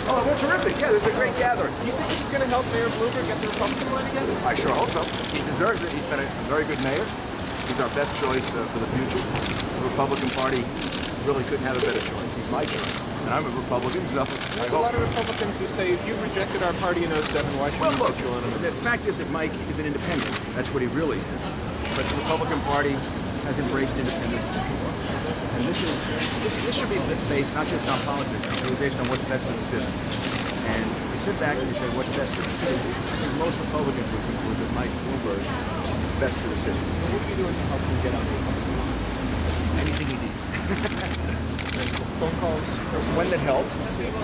Oh, they're terrific. Yeah, there's a great gathering. Do you think this is going to help Mayor Bloomberg get the Republican line again? I sure hope so. He deserves it. He's been a very good mayor. He's our best choice for the future. The Republican Party really couldn't have a better choice. He's my choice. And I'm a Republican, so There's a lot of Republicans who say, if you rejected our party in 07, why should we put you on him? The fact is that Mike is an independent. That's what he really is. But the Republican Party has embraced independence before. And this should be based not just on politics, it should be based on what's best for the city. And you sit back and you say, what's best for the city? I think most Republicans would conclude that Mike Bloomberg is best for the city. What are you doing to help him get on the Republican line? Anything he needs. Phone calls? When that helps.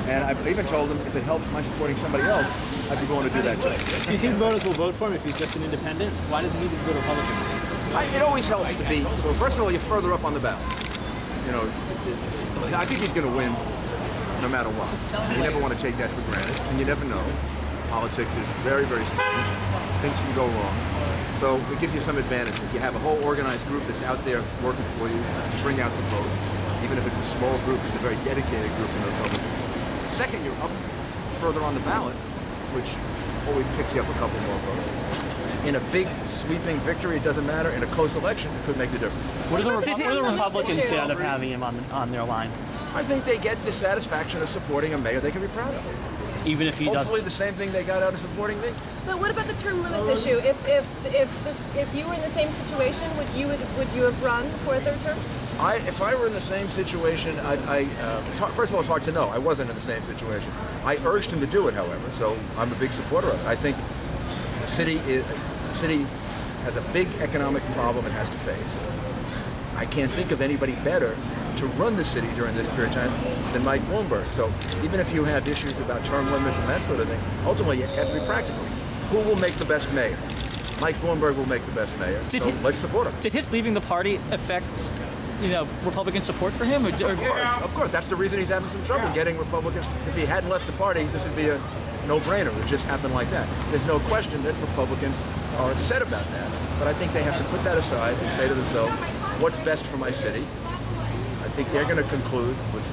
And I've even told him if it helps my supporting somebody else, I'd be willing to do that too. Do you think voters will vote for him if he's just an independent? Why does he need to be a Republican? It always helps to be, well, first of all, you're further up on the ballot. You know, I think he's going to win no matter what. You never want to take that for granted, and you never know. Politics is very, very strange. Things can go wrong. So it gives you some advantages. You have a whole organized group that's out there working for you to bring out the vote. Even if it's a small group, it's a very dedicated group in the Republicans. Second, you're up further on the ballot, which always picks you up a couple more votes. In a big sweeping victory, it doesn't matter. In a close election, it could make the difference. What do the Republicans get out of having him on their line? I think they get the satisfaction of supporting a mayor they can be proud of. Even if he doesn't? Hopefully the same thing they got out of supporting me. But what about the term limits issue? If you were in the same situation, would you have run for a third term? If I were in the same situation, first of all, it's hard to know. I wasn't in the same situation. I urged him to do it, however, so I'm a big supporter of it. I think the city has a big economic problem it has to face. I can't think of anybody better to run the city during this period of time than Mike Bloomberg. So even if you have issues about term limits and that sort of thing, ultimately you have to be practical. Who will make the best mayor? Mike Bloomberg will make the best mayor. Let's support him. Did his leaving the party affect, Republican support for him? Of course. That's the reason he's having some trouble getting Republicans. If he hadn't left the party, this would be a no-brainer. It would just happen like that. There's no question that Republicans are upset about that. But I think they have to put that aside and say to themselves, what's best for my city? I think they're going to conclude, with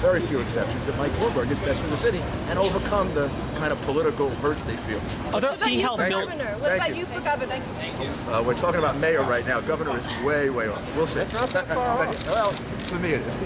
very few exceptions, that Mike Bloomberg is best for the city and overcome the kind of political hurt they feel. What about you for governor? What about you for governor? We're talking about mayor right now. Governor is way, way off. We'll see. That's not that far off. Well, for me it is.